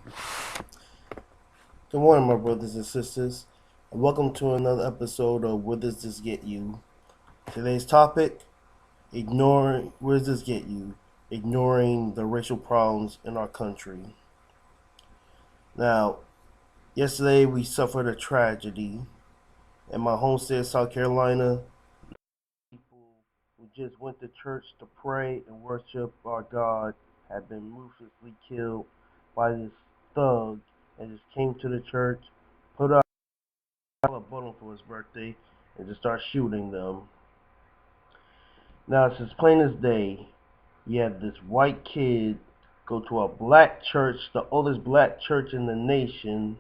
Good morning, my brothers and sisters, and welcome to another episode of Where Does This Get You? Today's topic: ignoring. Where does this get you? Ignoring the racial problems in our country. Now, yesterday we suffered a tragedy in my home state of South Carolina. People who just went to church to pray and worship our God had been ruthlessly killed by this thug that just came to the church, put out a bottle for his birthday, and just start shooting them. Now it's as plain as day. You have this white kid go to a black church, the oldest black church in the nation,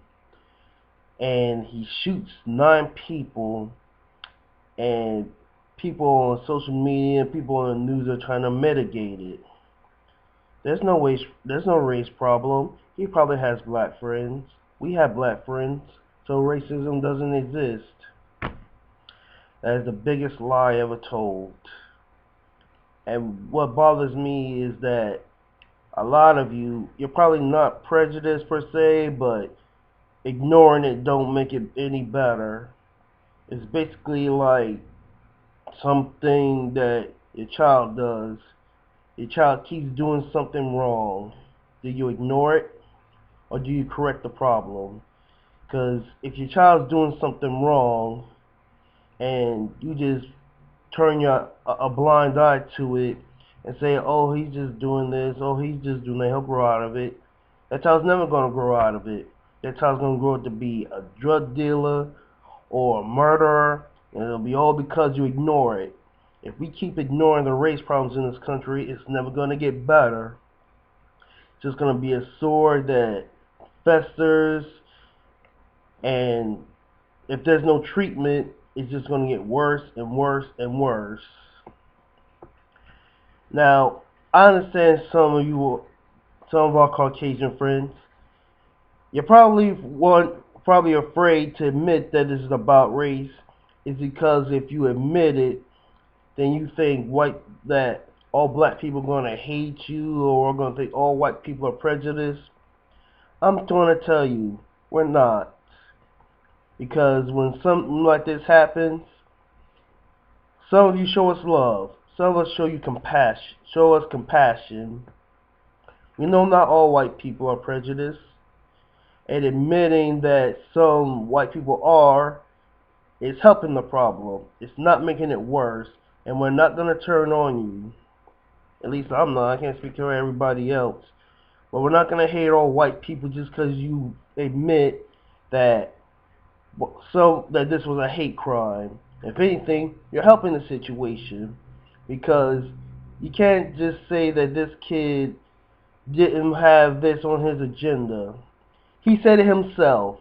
and he shoots 9 people. And people on social media, people on the news are trying to mitigate it. There's no race problem. He probably has black friends. We have black friends, so racism doesn't exist. That is the biggest lie ever told. And what bothers me is that a lot of you're probably not prejudiced per se, but ignoring it don't make it any better. It's basically like something that your child does. Your child keeps doing something wrong. Do you ignore it or do you correct the problem? Because if your child's doing something wrong and you just turn a blind eye to it and say, "Oh, he's just doing this. Oh, he's just doing that. He'll grow out of it." That child's never gonna grow out of it. That child's gonna grow up to be a drug dealer or a murderer, and it'll be all because you ignore it. If we keep ignoring the race problems in this country, it's never gonna get better. It's just gonna be a sore that festers, and if there's no treatment, it's just gonna get worse and worse and worse. Now, I understand some of our Caucasian friends. You're probably afraid to admit that this is about race, is because if you admit it, then you think that all black people are gonna hate you or are gonna think all white people are prejudiced. I'm gonna tell you, we're not, because when something like this happens, some of you show us love, some of us show us compassion. We know not all white people are prejudiced, and admitting that some white people are is helping the problem. It's not making it worse, and we're not going to turn on you. At least I'm not. I can't speak for everybody else. But we're not going to hate all white people just because you admit that that this was a hate crime. If anything, you're helping the situation, because you can't just say that this kid didn't have this on his agenda. He said it himself.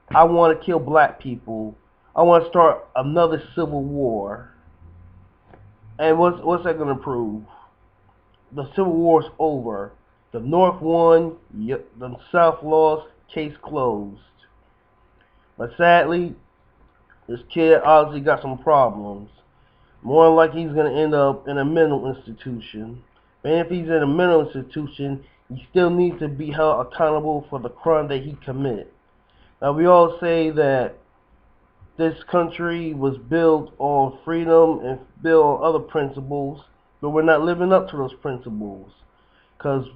I want to kill black people. I want to start another civil war. And what's that going to prove? The civil war's over. The North won. The South lost. Case closed. But sadly, this kid obviously got some problems. More like he's going to end up in a mental institution. And if he's in a mental institution, he still needs to be held accountable for the crime that he committed. Now, we all say that this country was built on freedom and built on other principles, but we're not living up to those principles, because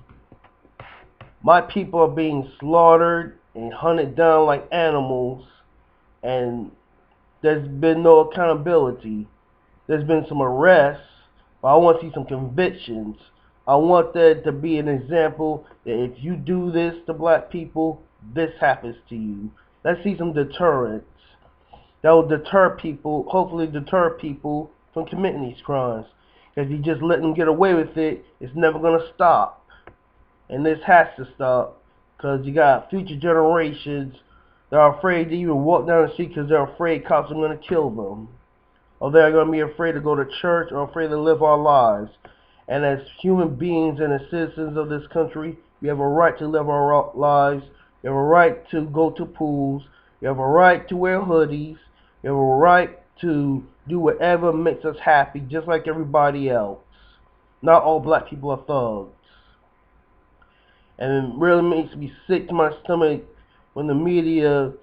my people are being slaughtered and hunted down like animals, and there's been no accountability. There's been some arrests, but I want to see some convictions. I want there to be an example that if you do this to black people, this happens to you. Let's see some deterrence that will hopefully deter people from committing these crimes. If you just let them get away with it, it's never going to stop. And this has to stop, because you got future generations that are afraid to even walk down the street because they're afraid cops are going to kill them. Or they're going to be afraid to go to church or afraid to live our lives. And as human beings and as citizens of this country, we have a right to live our lives. We have a right to go to pools. We have a right to wear hoodies. We have a right to do whatever makes us happy, just like everybody else. Not all black people are thugs. And it really makes me sick to my stomach when the media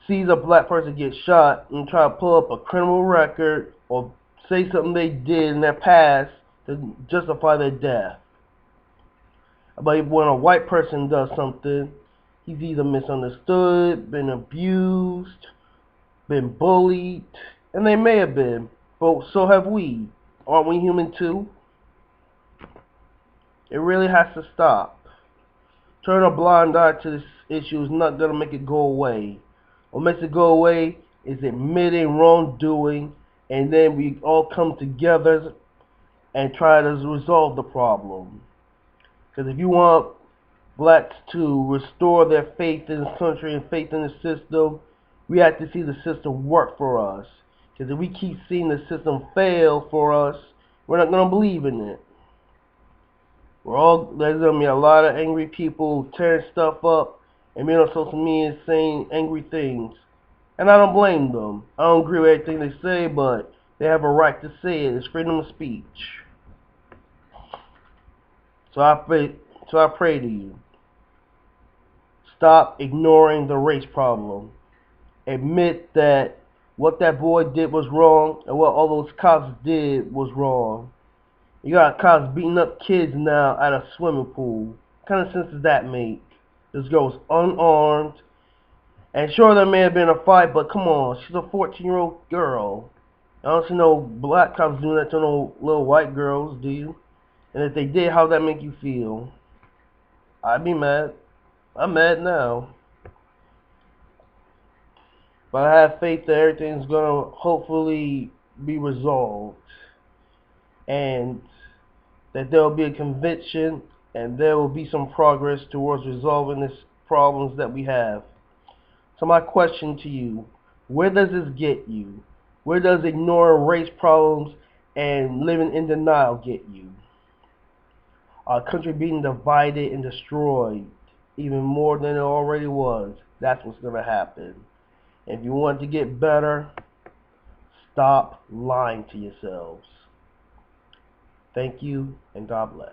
sees a black person get shot and try to pull up a criminal record or say something they did in their past to justify their death. But when a white person does something, he's either misunderstood, been abused, been bullied, and they may have been, but so have we. Aren't we human too? It really has to stop. Turn a blind eye to this issue is not going to make it go away. What makes it go away is admitting wrongdoing, and then we all come together and try to resolve the problem. Because if you want blacks to restore their faith in this country and faith in the system, we have to see the system work for us. Because if we keep seeing the system fail for us, we're not going to believe in it. There's going to be a lot of angry people tearing stuff up and being on social media saying angry things. And I don't blame them. I don't agree with everything they say, but they have a right to say it. It's freedom of speech. So I pray to you. Stop ignoring the race problem. Admit that what that boy did was wrong and what all those cops did was wrong. You got cops beating up kids now at a swimming pool. What kind of sense does that make? This girl was unarmed. And sure, there may have been a fight, but come on, she's a 14-year-old girl. I don't see no black cops doing that to no little white girls, do you? And if they did, how'd that make you feel? I'd be mad. I'm mad now. But I have faith that everything's going to hopefully be resolved. And that there will be a conviction and there will be some progress towards resolving these problems that we have. So my question to you, where does this get you? Where does ignoring race problems and living in denial get you? Our country being divided and destroyed even more than it already was. That's what's going to happen. If you want to get better, stop lying to yourselves. Thank you, and God bless.